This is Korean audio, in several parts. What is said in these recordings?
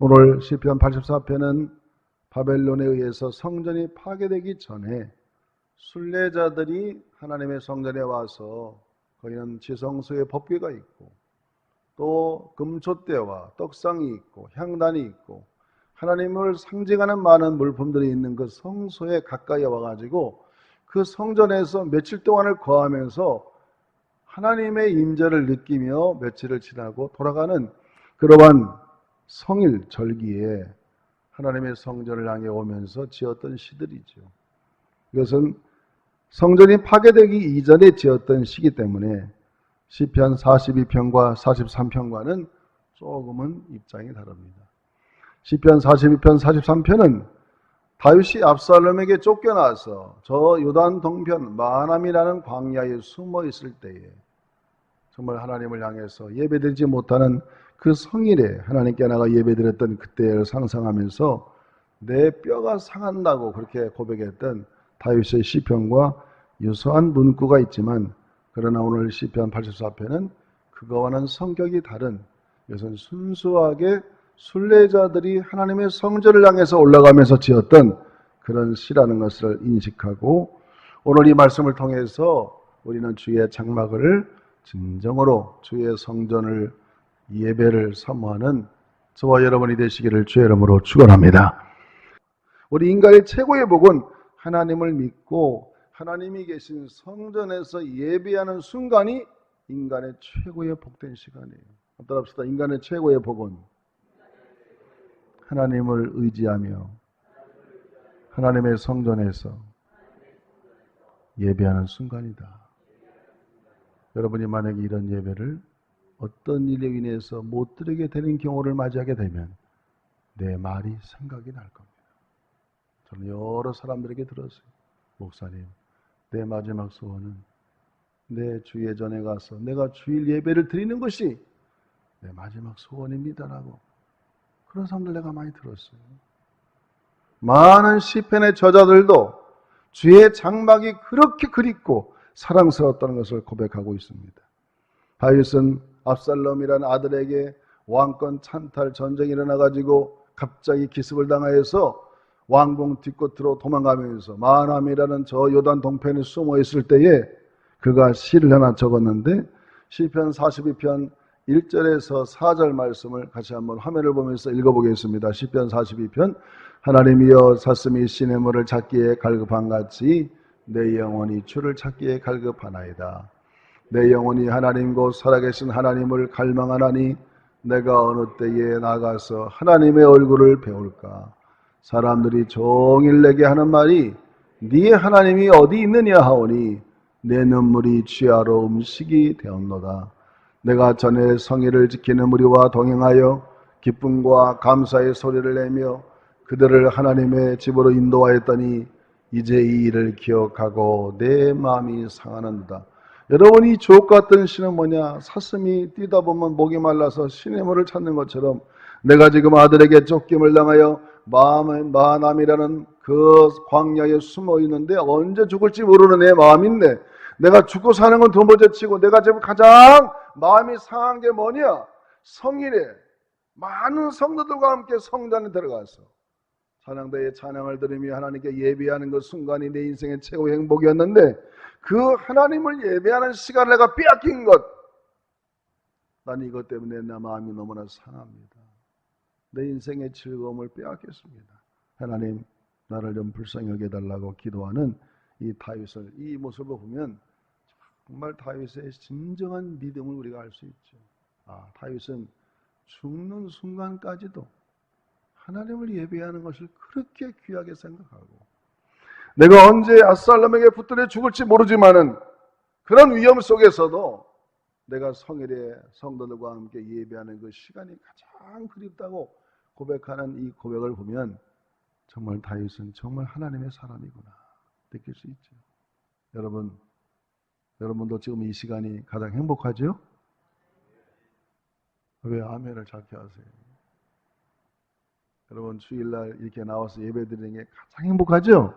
오늘 시편 84편은 바벨론에 의해서 성전이 파괴되기 전에 순례자들이 하나님의 성전에 와서 거기는 지성소의 법궤가 있고 또 금촛대와 떡상이 있고 향단이 있고 하나님을 상징하는 많은 물품들이 있는 그 성소에 가까이 와가지고 그 성전에서 며칠 동안을 거하면서 하나님의 임재를 느끼며 며칠을 지나고 돌아가는 그러한 성일 절기에 하나님의 성전을 향해 오면서 지었던 시들이죠. 이것은 성전이 파괴되기 이전에 지었던 시기 때문에 시편 42편과 43편과는 조금은 입장이 다릅니다. 시편 42편, 43편은 다윗이 압살롬에게 쫓겨나서 저 요단 동편 마하남이라는 광야에 숨어 있을 때에 정말 하나님을 향해서 예배드리지 못하는 그 성일에 하나님께 나가 예배드렸던 그때를 상상하면서 내 뼈가 상한다고 그렇게 고백했던 다윗의 시편과 유사한 문구가 있지만 그러나 오늘 시편 84편은 그거와는 성격이 다른 이것은 순수하게 순례자들이 하나님의 성전을 향해서 올라가면서 지었던 그런 시라는 것을 인식하고 오늘 이 말씀을 통해서 우리는 주의 장막을 진정으로 주의 성전을 예배를 사모하는 저와 여러분이 되시기를 주의 이름으로 축원합니다. 우리 인간의 최고의 복은 하나님을 믿고 하나님이 계신 성전에서 예배하는 순간이 인간의 최고의 복된 시간이에요. 따라합시다. 인간의 최고의 복은 하나님을 의지하며 하나님의 성전에서 예배하는 순간이다. 여러분이 만약에 이런 예배를 어떤 일로 인해서 못 드리게 되는 경우를 맞이하게 되면 내 말이 생각이 날 겁니다. 저는 여러 사람들에게 들었어요. 목사님, 내 마지막 소원은 내 주 예전에 가서 내가 주일 예배를 드리는 것이 내 마지막 소원입니다라고 그런 사람들 내가 많이 들었어요. 많은 시편의 저자들도 주의 장막이 그렇게 그립고 사랑스러웠다는 것을 고백하고 있습니다. 다윗은 압살롬이라는 아들에게 왕권 찬탈 전쟁이 일어나가지고 갑자기 기습을 당하여서 왕궁 뒷곳으로 도망가면서 마하남이라는 저 요단 동편에 숨어 있을 때에 그가 시를 하나 적었는데 시편 42편 1절에서 4절 말씀을 같이 한번 화면을 보면서 읽어보겠습니다. 시편 42편 하나님이여 사슴이 시냇물을 찾기에 갈급한 같이 내 영혼이 주를 찾기에 갈급하나이다. 내 영혼이 하나님 곧 살아계신 하나님을 갈망하나니 내가 어느 때에 나가서 하나님의 얼굴을 배울까. 사람들이 종일 내게 하는 말이 네 하나님이 어디 있느냐 하오니 내 눈물이 취하러 음식이 되었노다. 내가 전에 성의를 지키는 무리와 동행하여 기쁨과 감사의 소리를 내며 그들을 하나님의 집으로 인도하였더니 이제 이 일을 기억하고 내 마음이 상하는도다. 여러분 이 주옥 같은 시는 뭐냐? 사슴이 뛰다 보면 목이 말라서 시냇물을 찾는 것처럼 내가 지금 아들에게 쫓김을 당하여 마하남이라는 그 광야에 숨어 있는데 언제 죽을지 모르는 내 마음인데 내가 죽고 사는 건 두 번째 치고 내가 지금 가장 마음이 상한 게 뭐냐? 성일에 많은 성도들과 함께 성전에 들어가서 찬양대에 찬양을 드리며 하나님께 예배하는 그 순간이 내 인생의 최고의 행복이었는데 그 하나님을 예배하는 시간을 내가 빼앗긴 것, 난 이것 때문에 내 마음이 너무나 상합니다. 내 인생의 즐거움을 빼앗겼습니다. 하나님 나를 좀 불쌍히 여겨달라고 기도하는 이 다윗을 이 모습을 보면 정말 다윗의 진정한 믿음을 우리가 알 수 있죠. 다윗은 죽는 순간까지도 하나님을 예배하는 것을 그렇게 귀하게 생각하고 내가 언제 압살롬에게 붙들려 죽을지 모르지만은 그런 위험 속에서도 내가 성일에 성도들과 함께 예배하는 그 시간이 가장 그립다고 고백하는 이 고백을 보면 정말 다윗은 정말 하나님의 사람이구나 느낄 수 있죠. 여러분도 지금 이 시간이 가장 행복하죠? 왜 아멘을 작게 하세요? 여러분 주일날 이렇게 나와서 예배드리는 게 가장 행복하죠?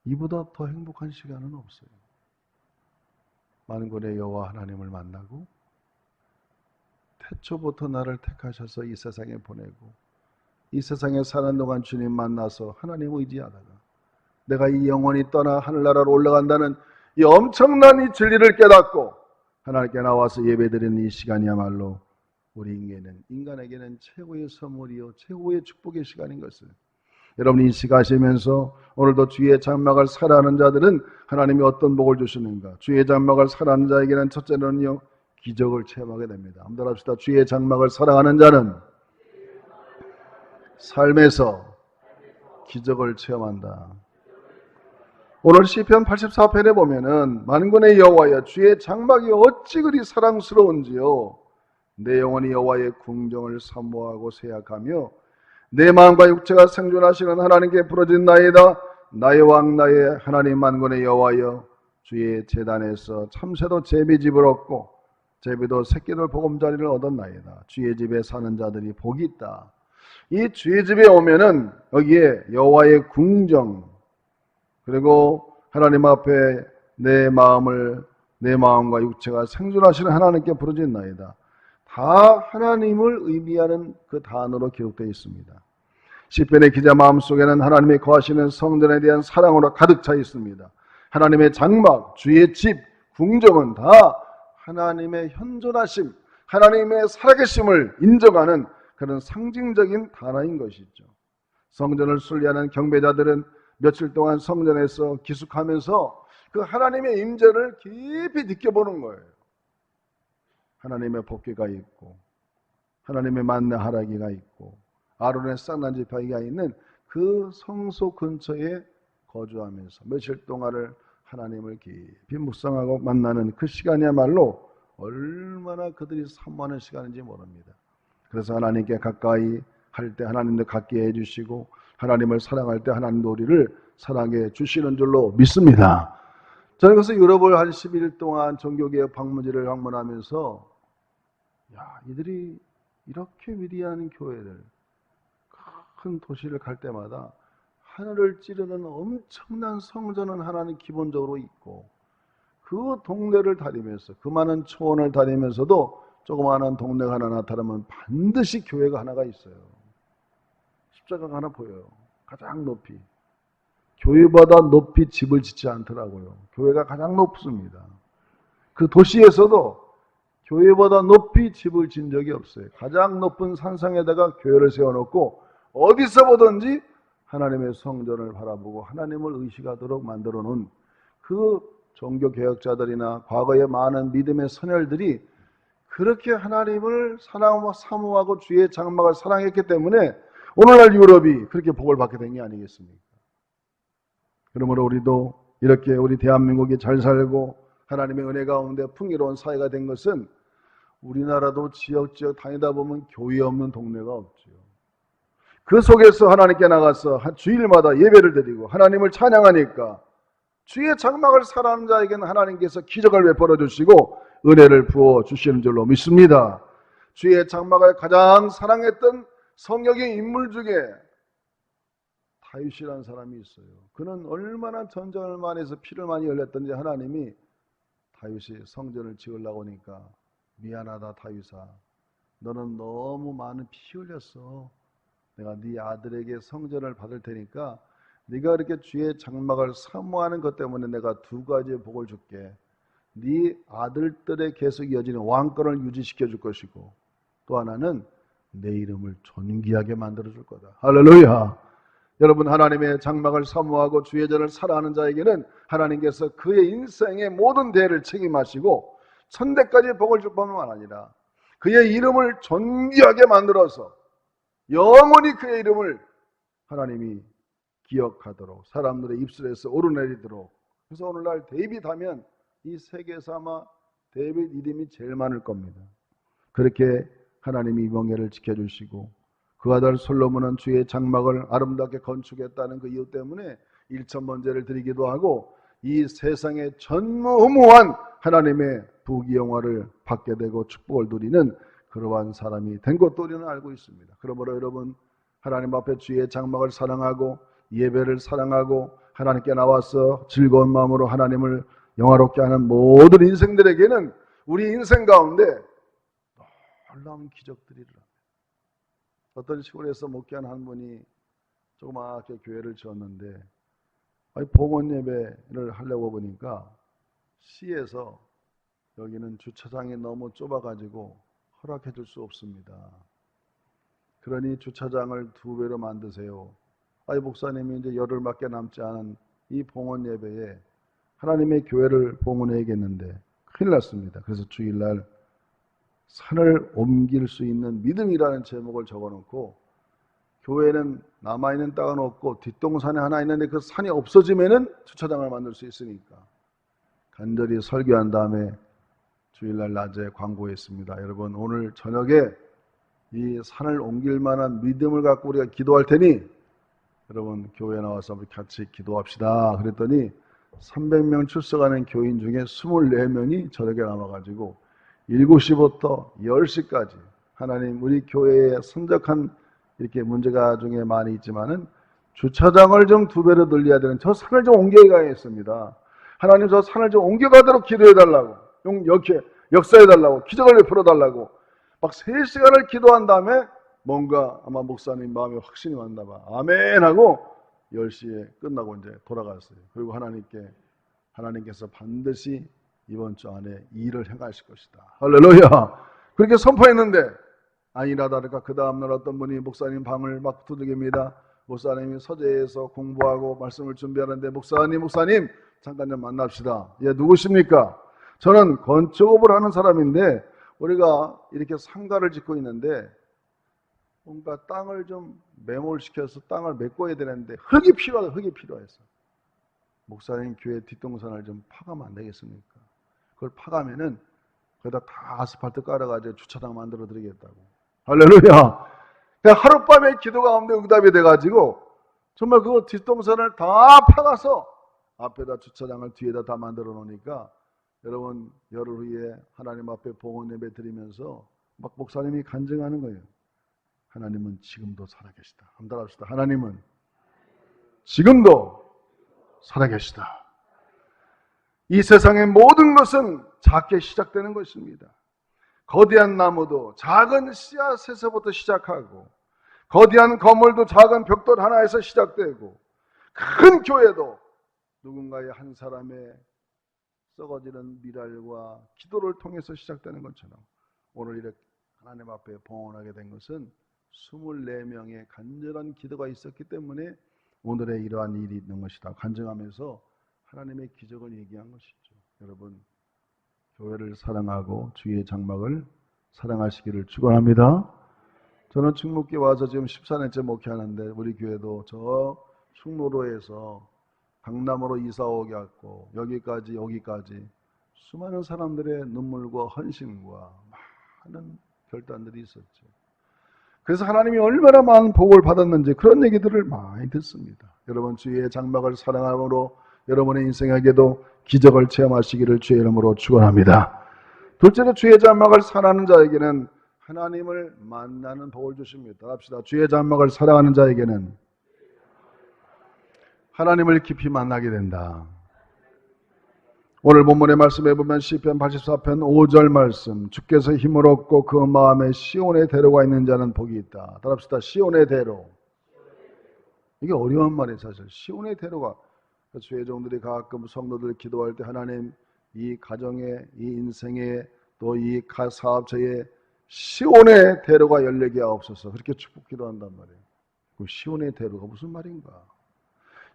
이보다 더 행복한 시간은 없어요. 만군의 여호와 하나님을 만나고 태초부터 나를 택하셔서 이 세상에 보내고 이 세상에 사는 동안 주님 만나서 하나님 의지하다가 내가 이 영원히 떠나 하늘나라로 올라간다는 이 엄청난 이 진리를 깨닫고 하나님께 나와서 예배드리는 이 시간이야말로 우리 인간에게는 최고의 선물이요 최고의 축복의 시간인 것을 여러분이 인식하시면서 오늘도 주의 장막을 사랑하는 자들은 하나님이 어떤 복을 주시는가. 주의 장막을 사랑하는 자에게는 첫째는요 기적을 체험하게 됩니다. 한번 합시다. 주의 장막을 사랑하는 자는 삶에서 기적을 체험한다. 오늘 시편 84편에 보면은 만군의 여호와여 주의 장막이 어찌 그리 사랑스러운지요. 내 영혼이 여호와의 궁정을 사모하고 생각하며 내 마음과 육체가 생존하시는 하나님께 부르짖나이다. 나의 왕 나의 하나님 만군의 여호와여 주의 제단에서 참새도 제비집을 얻고 제비도 새끼들 보금자리를 얻었나이다. 주의 집에 사는 자들이 복이 있다. 이 주의 집에 오면은 여기에 여호와의 궁정 그리고 하나님 앞에 내 마음과 육체가 생존하시는 하나님께 부르짖나이다. 다 하나님을 의미하는 그 단어로 기록되어 있습니다. 시편의 기자 마음속에는 하나님이 거하시는 성전에 대한 사랑으로 가득 차 있습니다. 하나님의 장막, 주의 집, 궁정은 다 하나님의 현존하심, 하나님의 살아계심을 인정하는 그런 상징적인 단어인 것이죠. 성전을 순례하는 경배자들은 며칠 동안 성전에서 기숙하면서 그 하나님의 임재를 깊이 느껴보는 거예요. 하나님의 복궤가 있고 하나님의 만나 하라기가 있고 아론의 쌍난 지팡이가 있는 그 성소 근처에 거주하면서 며칠 동안을 하나님을 깊이 묵상하고 만나는 그 시간이야말로 얼마나 그들이 사모하는 시간인지 모릅니다. 그래서 하나님께 가까이 할 때 하나님도 가까이 해주시고 하나님을 사랑할 때 하나님도 우리를 사랑해 주시는 줄로 믿습니다. 저는 그래서 유럽을 한 11일 동안 종교개혁 방문지를 방문하면서 이들이 이렇게 위대한 교회를 큰 도시를 갈 때마다 하늘을 찌르는 엄청난 성전은 하나는 기본적으로 있고 그 동네를 다니면서 그 많은 초원을 다니면서도 조그마한 동네가 하나 나타나면 반드시 교회가 하나가 있어요. 십자가가 하나 보여요. 가장 높이. 교회보다 높이 집을 짓지 않더라고요. 교회가 가장 높습니다. 그 도시에서도 교회보다 높이 집을 짓는 적이 없어요. 가장 높은 산상에다가 교회를 세워놓고 어디서 보든지 하나님의 성전을 바라보고 하나님을 의식하도록 만들어 놓은 그 종교개혁자들이나 과거의 많은 믿음의 선열들이 그렇게 하나님을 사랑하고 사모하고 주의 장막을 사랑했기 때문에 오늘날 유럽이 그렇게 복을 받게 된 게 아니겠습니까? 그러므로 우리도 이렇게 우리 대한민국이 잘 살고 하나님의 은혜 가운데 풍요로운 사회가 된 것은 우리나라도 지역지역 다니다 보면 교회 없는 동네가 없지요. 그 속에서 하나님께 나가서 주일마다 예배를 드리고 하나님을 찬양하니까 주의 장막을 사랑하는 자에게는 하나님께서 기적을 베풀어 주시고 은혜를 부어 주시는 줄로 믿습니다. 주의 장막을 가장 사랑했던 성경의 인물 중에 다윗이라는 사람이 있어요. 그는 얼마나 전쟁을 많이 해서 피를 많이 흘렸던지 하나님이 다윗이 성전을 지으려고 하니까 미안하다 다윗아, 너는 너무 많은 피 흘렸어. 내가 네 아들에게 성전을 받을 테니까 네가 그렇게 주의 장막을 사모하는 것 때문에 내가 두 가지의 복을 줄게. 네 아들들의 계속 이어지는 왕권을 유지시켜 줄 것이고 또 하나는 내 이름을 존귀하게 만들어 줄 거다. 할렐루야. 여러분, 하나님의 장막을 사모하고 주의 전을 사랑하는 자에게는 하나님께서 그의 인생의 모든 대를 책임하시고 천대까지 복을 줄 뿐만 아니라 그의 이름을 존귀하게 만들어서 영원히 그의 이름을 하나님이 기억하도록 사람들의 입술에서 오르내리도록. 그래서 오늘날 데이빗 하면 이 세계에서 아마 데이빗 이름이 제일 많을 겁니다. 그렇게 하나님이 이 명예를 지켜주시고 그 아들 솔로몬은 주의 장막을 아름답게 건축했다는 그 이유 때문에 1천번제를 드리기도 하고 이 세상에 전무후무한 하나님의 부귀영화를 받게 되고 축복을 누리는 그러한 사람이 된 것도 우리는 알고 있습니다. 그러므로 여러분, 하나님 앞에 주의 장막을 사랑하고 예배를 사랑하고 하나님께 나와서 즐거운 마음으로 하나님을 영화롭게 하는 모든 인생들에게는 우리 인생 가운데 놀라운 기적들이 일어납니다. 어떤 시골에서 목회한 한 분이 조그맣게 교회를 지었는데 봉헌 예배를 하려고 보니까 시에서 여기는 주차장이 너무 좁아가지고 허락해 줄 수 없습니다. 그러니 주차장을 2배로 만드세요. 목사님이 이제 열흘밖에 남지 않은 이 봉헌 예배에 하나님의 교회를 봉헌해야겠는데 큰일 났습니다. 그래서 주일날 산을 옮길 수 있는 믿음이라는 제목을 적어놓고 교회는 남아있는 땅은 없고 뒷동산에 하나 있는데 그 산이 없어지면은 주차장을 만들 수 있으니까 간절히 설교한 다음에 주일날 낮에 광고했습니다. 여러분 오늘 저녁에 이 산을 옮길 만한 믿음을 갖고 우리가 기도할 테니 여러분 교회에 나와서 우리 같이 기도합시다. 그랬더니 300명 출석하는 교인 중에 24명이 저녁에 남아가지고 7시부터 10시까지 하나님 우리 교회에 선적한 이렇게 문제가 중에 많이 있지만은 주차장을 좀 2배로 늘려야 되는 저 산을 좀 옮겨가야겠습니다. 하나님 저 산을 좀 옮겨가도록 기도해달라고 이렇게 역사해달라고 기적을 베풀어달라고 막 3시간을 기도한 다음에 뭔가 아마 목사님 마음에 확신이 왔나 봐. 아멘 하고 10시에 끝나고 이제 돌아갔어요. 그리고 하나님께서 반드시 이번 주 안에 이 일을 행하실 것이다. 할렐루야. 그렇게 선포했는데 아니라 다를까 그 다음날 어떤 분이 목사님 방을 막 두들깁니다. 목사님이 서재에서 공부하고 말씀을 준비하는데 목사님 잠깐 좀 만납시다. 예, 누구십니까? 저는 건축업을 하는 사람인데 우리가 이렇게 상가를 짓고 있는데 뭔가 땅을 좀 매몰시켜서 땅을 메꿔야 되는데 흙이 필요해서 목사님 교회 뒷동산을 좀 파가면 안 되겠습니까? 그걸 파가면은 거기다 다 아스팔트 깔아가지고 주차장 만들어 드리겠다고. 할렐루야. 하룻밤에 기도 가운데 응답이 돼가지고 정말 그거 뒷동산을 다 파가서 앞에다 주차장을 뒤에다 다 만들어 놓으니까 여러분 열흘 후에 하나님 앞에 봉헌 예배 드리면서 막 목사님이 간증하는 거예요. 하나님은 지금도 살아계시다. 한번 합시다. 하나님은 지금도 살아계시다. 이 세상의 모든 것은 작게 시작되는 것입니다. 거대한 나무도 작은 씨앗에서부터 시작하고 거대한 건물도 작은 벽돌 하나에서 시작되고 큰 교회도 누군가의 한 사람의 썩어지는 미랄과 기도를 통해서 시작되는 것처럼 오늘 이렇게 하나님 앞에 봉헌하게 된 것은 24명의 간절한 기도가 있었기 때문에 오늘의 이러한 일이 있는 것이다. 간증하면서 하나님의 기적을 얘기한 것이죠. 여러분 교회를 사랑하고 주의 장막을 사랑하시기를 축원합니다. 저는 충무교에 와서 지금 14년째 목회하는데 우리 교회도 저 충무로에서 강남으로 이사 오게 했고 여기까지 수많은 사람들의 눈물과 헌신과 많은 결단들이 있었죠. 그래서 하나님이 얼마나 많은 복을 받았는지 그런 얘기들을 많이 듣습니다. 여러분 주의 장막을 사랑함으로 여러분의 인생에게도 기적을 체험하시기를 주의 이름으로 축원합니다. 둘째로 주의 장막을 사랑하는 자에게는 하나님을 만나는 복을 주십니다. 합시다. 주의 장막을 사랑하는 자에게는 하나님을 깊이 만나게 된다. 오늘 본문의 말씀에 보면 시편 84편 5절 말씀, 주께서 힘을 얻고 그 마음에 시온의 대로가 있는 자는 복이 있다. 따라합시다. 시온의 대로. 이게 어려운 말이에요. 사실 시온의 대로가 주의 종들이 가끔 성도들 기도할 때 하나님 이 가정에 이 인생에 또 이 사업체에 시온의 대로가 열리게 하옵소서. 그렇게 축복 기도한단 말이에요. 그 시온의 대로가 무슨 말인가?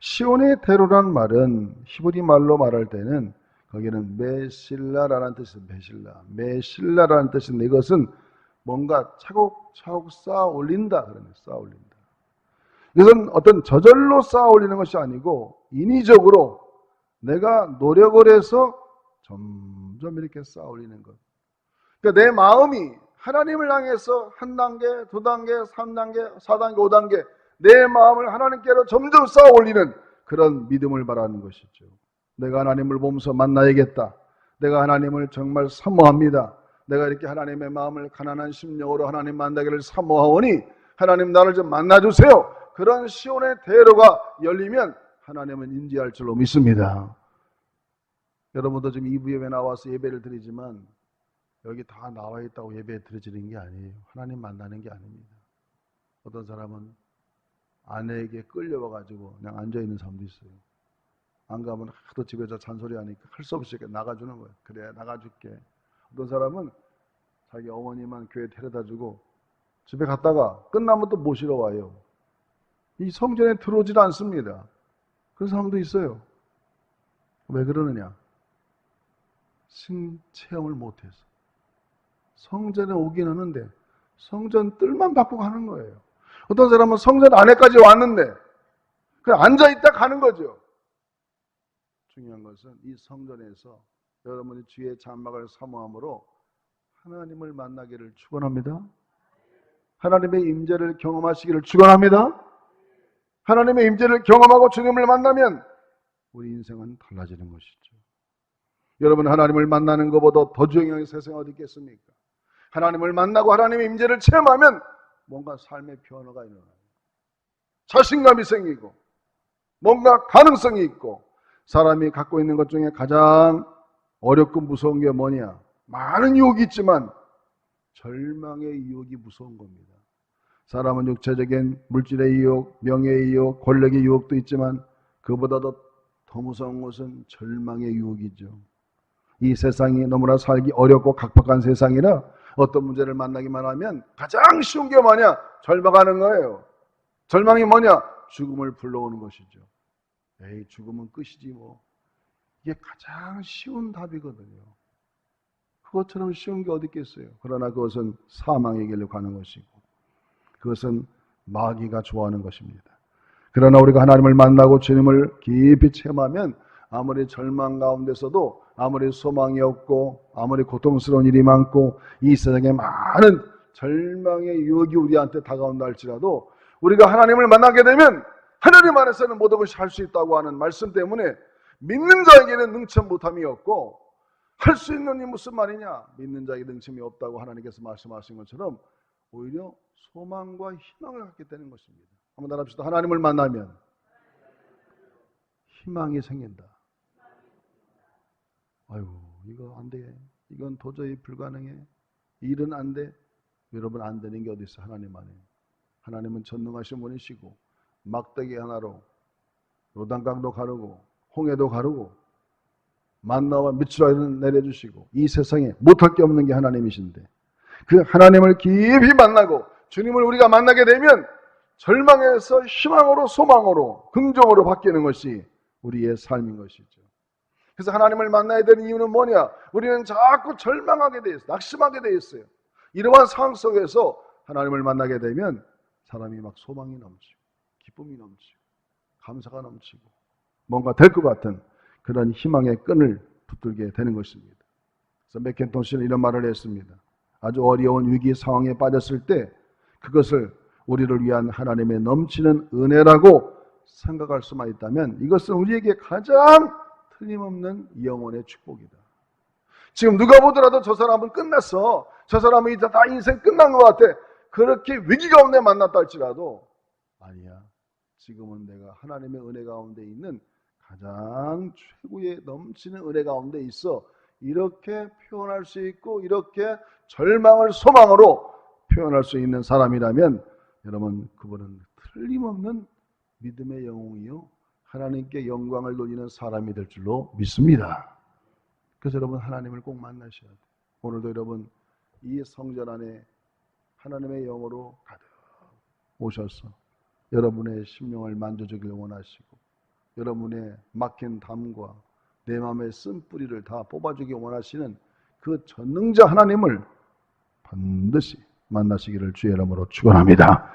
시온의 대로란 말은 히브리 말로 말할 때는 거기는 메실라라는 뜻이에요. 메실라라는 뜻인데 이것은 뭔가 차곡차곡 쌓아 올린다. 그러면 쌓아 올린다. 이것은 어떤 저절로 쌓아 올리는 것이 아니고 인위적으로 내가 노력을 해서 점점 이렇게 쌓아 올리는 것. 그러니까 내 마음이 하나님을 향해서 한 단계, 두 단계, 3단계, 4단계, 5단계 내 마음을 하나님께로 점점 쌓아 올리는 그런 믿음을 바라는 것이죠. 내가 하나님을 보면서 만나야겠다. 내가 하나님을 정말 사모합니다. 내가 이렇게 하나님의 마음을 가난한 심령으로 하나님 만나기를 사모하오니 하나님 나를 좀 만나주세요. 그런 시온의 대로가 열리면 하나님은 인지할 줄로 믿습니다. 여러분도 지금 2부 예배 나와서 예배를 드리지만 여기 다 나와 있다고 예배 드려지는 게 아니에요. 하나님 만나는 게 아닙니다. 어떤 사람은 아내에게 끌려와가지고 그냥 앉아있는 사람도 있어요. 안 가면 하도 집에서 잔소리하니까 할 수 없이 나가주는 거예요. 그래, 나가줄게. 어떤 사람은 자기 어머니만 교회 데려다주고 집에 갔다가 끝나면 또 모시러 와요. 이 성전에 들어오질 않습니다. 그런 사람도 있어요. 왜 그러느냐? 체험을 못해서. 성전에 오긴 하는데 성전 뜰만 받고 가는 거예요. 어떤 사람은 성전 안에까지 왔는데 그냥 앉아있다 가는 거죠. 중요한 것은 이 성전에서 여러분이 주의 장막을 사모함으로 하나님을 만나기를 축원합니다. 하나님의 임재를 경험하시기를 축원합니다. 하나님의 임재를 경험하고 주님을 만나면 우리 인생은 달라지는 것이죠. 여러분, 하나님을 만나는 것보다 더 중요한 세상에 어디 있겠습니까? 하나님을 만나고 하나님의 임재를 체험하면 뭔가 삶의 변화가 일어나요. 자신감이 생기고 뭔가 가능성이 있고, 사람이 갖고 있는 것 중에 가장 어렵고 무서운 게 뭐냐? 많은 유혹이 있지만 절망의 유혹이 무서운 겁니다. 사람은 육체적인 물질의 유혹, 명예의 유혹, 권력의 유혹도 있지만 그보다도 더 무서운 것은 절망의 유혹이죠. 이 세상이 너무나 살기 어렵고 각박한 세상이라 어떤 문제를 만나기만 하면 가장 쉬운 게 뭐냐? 절망하는 거예요. 절망이 뭐냐? 죽음을 불러오는 것이죠. 에이, 죽으면 끝이지 뭐. 이게 가장 쉬운 답이거든요. 그것처럼 쉬운 게 어디 있겠어요. 그러나 그것은 사망의 길로 가는 것이고, 그것은 마귀가 좋아하는 것입니다. 그러나 우리가 하나님을 만나고 주님을 깊이 체험하면 아무리 절망 가운데서도, 아무리 소망이 없고, 아무리 고통스러운 일이 많고, 이 세상에 많은 절망의 유혹이 우리한테 다가온다 할지라도 우리가 하나님을 만나게 되면 하나님 안에서는 모든 것이 할 수 있다고 하는 말씀 때문에 믿는 자에게는 능치 못함이 없고, 할 수 있는 이 무슨 말이냐? 믿는 자에게 능침이 없다고 하나님께서 말씀하신 것처럼 오히려 소망과 희망을 갖게 되는 것입니다. 한번 따라합시다. 하나님을 만나면 희망이 생긴다. 아이고, 이거 안 돼. 이건 도저히 불가능해. 일은 안 돼. 여러분, 안 되는 게 어디 있어? 하나님 안에. 하나님은 전능하신 분이시고 막대기 하나로 요단강도 가르고 홍해도 가르고 만나와 미추라기를 내려주시고 이 세상에 못할 게 없는 게 하나님이신데, 그 하나님을 깊이 만나고 주님을 우리가 만나게 되면 절망에서 희망으로, 소망으로, 긍정으로 바뀌는 것이 우리의 삶인 것이죠. 그래서 하나님을 만나야 되는 이유는 뭐냐? 우리는 자꾸 절망하게 돼 있어요. 낙심하게 돼 있어요. 이러한 상황 속에서 하나님을 만나게 되면 사람이 막 소망이 넘치고 기쁨이 넘치고 감사가 넘치고 뭔가 될 것 같은 그런 희망의 끈을 붙들게 되는 것입니다. 그래서 맥켄토시는 이런 말을 했습니다. 아주 어려운 위기 상황에 빠졌을 때 그것을 우리를 위한 하나님의 넘치는 은혜라고 생각할 수만 있다면 이것은 우리에게 가장 틀림없는 영혼의 축복이다. 지금 누가 보더라도 저 사람은 끝났어. 저 사람은 이제 다 인생 끝난 것 같아. 그렇게 위기 가운데 만났다 할지라도 아니야. 지금은 내가 하나님의 은혜 가운데 있는 가장 최고의 넘치는 은혜 가운데 있어. 이렇게 표현할 수 있고 이렇게 절망을 소망으로 표현할 수 있는 사람이라면 여러분, 그분은 틀림없는 믿음의 영웅이요 하나님께 영광을 돌리는 사람이 될 줄로 믿습니다. 그래서 여러분, 하나님을 꼭 만나셔야 돼요. 오늘도 여러분, 이 성전 안에 하나님의 영으로 가득 오셔서 여러분의 심령을 만져주길 원하시고 여러분의 막힌 담과 내 마음의 쓴뿌리를 다 뽑아주기 원하시는 그 전능자 하나님을 반드시 만나시기를 주의 이름으로 축원합니다.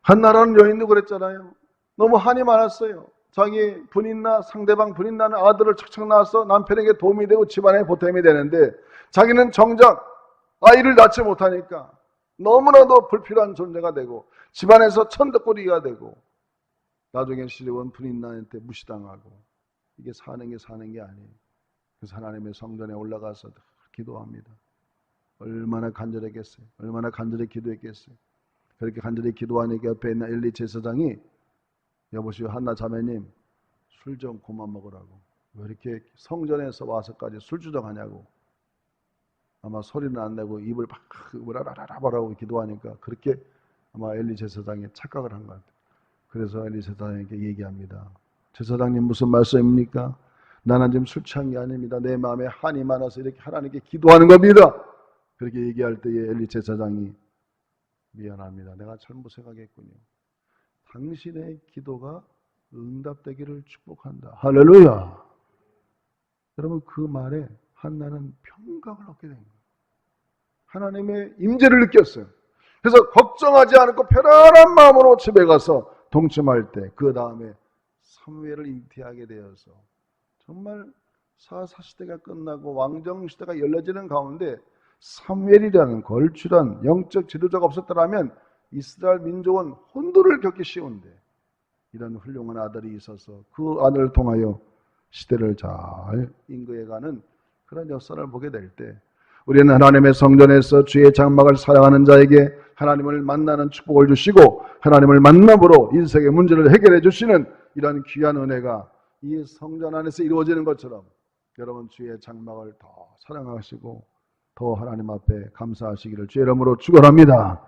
한나라는 여인도 그랬잖아요. 너무 한이 많았어요. 자기 분인나 상대방 분인나는 아들을 척척 낳아서 남편에게 도움이 되고 집안에 보탬이 되는데 자기는 정작 아이를 낳지 못하니까 너무나도 불필요한 존재가 되고 집안에서 천덕꾸리가 되고 나중에 시려운 분인나한테 무시당하고 이게 사는 게 아니에요. 그래서 하나님의 성전에 올라가서 기도합니다. 얼마나 간절했겠어요. 얼마나 간절히 기도했겠어요. 그렇게 간절히 기도하니까 옆에 있는 엘리 제사장이 여보시오 한나 자매님 술 좀 그만 먹으라고. 왜 이렇게 성전에서 와서까지 술 주정하냐고. 아마 소리는 안 내고 입을 막 으라라라라라고 기도하니까 그렇게 아마 엘리 제사장이 착각을 한 것 같아요. 그래서 엘리 제사장에게 얘기합니다. 제사장님 무슨 말씀입니까? 나는 지금 술 취한 게 아닙니다. 내 마음에 한이 많아서 이렇게 하나님께 기도하는 겁니다. 그렇게 얘기할 때에 엘리 제사장이 미안합니다. 내가 잘못 생각했군요. 당신의 기도가 응답되기를 축복한다. 할렐루야. 여러분 그 말에 한나는 평강을 얻게 된 거예요. 하나님의 임재를 느꼈어요. 그래서 걱정하지 않고 편안한 마음으로 집에 가서 동침할 때 그 다음에 사무엘을 잉태하게 되어서 정말 사시대가 끝나고 왕정시대가 열려지는 가운데 사무엘이라는 걸출한 영적 지도자가 없었더라면 이스라엘 민족은 혼돈을 겪기 쉬운데 이런 훌륭한 아들이 있어서 그 아들을 통하여 시대를 잘 인도해가는 그런 역사를 보게 될 때 우리는 하나님의 성전에서 주의 장막을 사랑하는 자에게 하나님을 만나는 축복을 주시고 하나님을 만남으로 인생의 문제를 해결해 주시는 이런 귀한 은혜가 이 성전 안에서 이루어지는 것처럼 여러분 주의 장막을 더 사랑하시고 더 하나님 앞에 감사하시기를 주의 이름으로 축원합니다.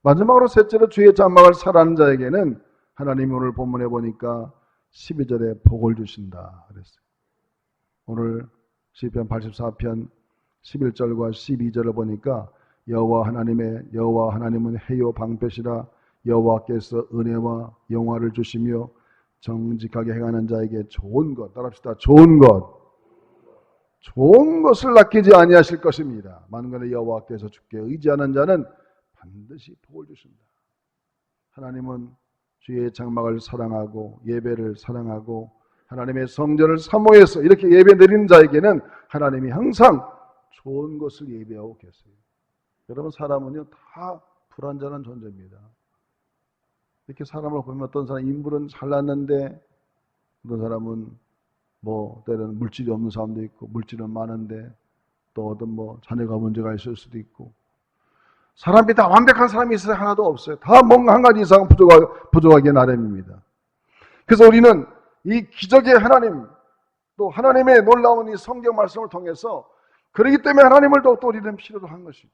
마지막으로 셋째로 주의 장막을 사랑하는 자에게는 하나님이 오늘 본문에 보니까 12절에 복을 주신다 그랬어요. 오늘 시편 84편 11절과 12절을 보니까 여호와 하나님은 해요 방패시라 여호와께서 은혜와 영화를 주시며 정직하게 행하는 자에게 좋은 것 따라합시다. 좋은 것을 아끼지 아니하실 것입니다. 만군의 여호와께서 주께 의지하는 자는 반드시 복을 주신다. 하나님은 주의 장막을 사랑하고 예배를 사랑하고 하나님의 성전을 사모해서 이렇게 예배 드리는 자에게는 하나님이 항상 좋은 것을 예배하고 계세요. 여러분 사람은요 다 불완전한 존재입니다. 이렇게 사람을 보면 어떤 사람 인물은 잘났는데 어떤 사람은 뭐 때로는 물질이 없는 사람도 있고 물질은 많은데 또 어떤 자녀가 문제가 있을 수도 있고 사람이 다 완벽한 사람이 있어야 하나도 없어요. 다 뭔가 한 가지 이상은 부족하기 나름입니다. 그래서 우리는 이 기적의 하나님 또 하나님의 놀라운 이 성경 말씀을 통해서 그렇기 때문에 하나님을 더욱더 우리는 필요로 한 것이죠.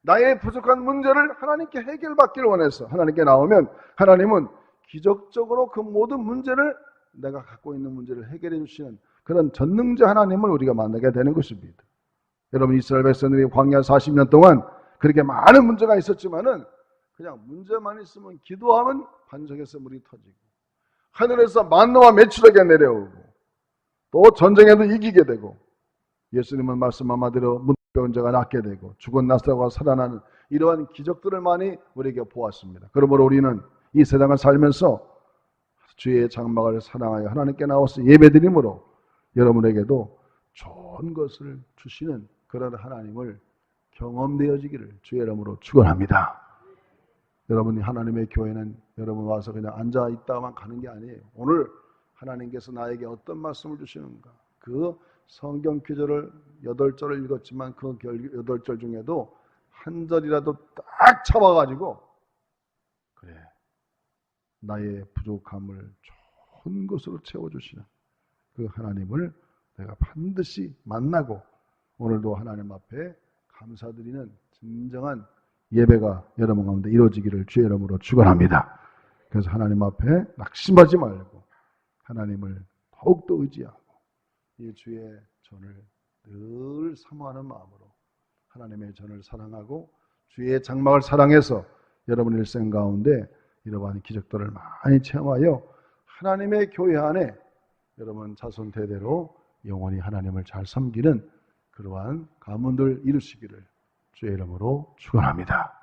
나의 부족한 문제를 하나님께 해결받기를 원해서 하나님께 나오면 하나님은 기적적으로 그 모든 문제를 내가 갖고 있는 문제를 해결해 주시는 그런 전능자 하나님을 우리가 만나게 되는 것입니다. 여러분 이스라엘 백성들이 광야 40년 동안 그렇게 많은 문제가 있었지만은 그냥 문제만 있으면 기도하면 반석에서 물이 터지고 하늘에서 만나와 매출하게 내려오고 또 전쟁에도 이기게 되고 예수님은 말씀 한마디로 문병 자가 낫게 되고 죽은 나사로가 살아나는 이러한 기적들을 많이 우리에게 보았습니다. 그러므로 우리는 이 세상을 살면서 주의 장막을 사랑하여 하나님께 나와서 예배드림으로 여러분에게도 좋은 것을 주시는 그런 하나님을 경험되어지기를 주의 이름으로 축원합니다. 여러분이 하나님의 교회는 여러분 와서 그냥 앉아 있다만 가는 게 아니에요. 오늘 하나님께서 나에게 어떤 말씀을 주시는가 그 성경 구절을 8절을 읽었지만 그 8절 중에도 한 절이라도 딱 잡아가지고 그래 나의 부족함을 좋은 것으로 채워주시는 그 하나님을 내가 반드시 만나고 오늘도 하나님 앞에 감사드리는 진정한 예배가 여러분 가운데 이루어지기를 주의 이름으로 축원합니다. 그래서 하나님 앞에 낙심하지 말고 하나님을 더욱더 의지하고 이 주의 전을 늘 사모하는 마음으로 하나님의 전을 사랑하고 주의 장막을 사랑해서 여러분 일생 가운데 이러한 기적들을 많이 체험하여 하나님의 교회 안에 여러분 자손 대대로 영원히 하나님을 잘 섬기는 그러한 가문들 이루시기를 주의 이름으로 축원합니다.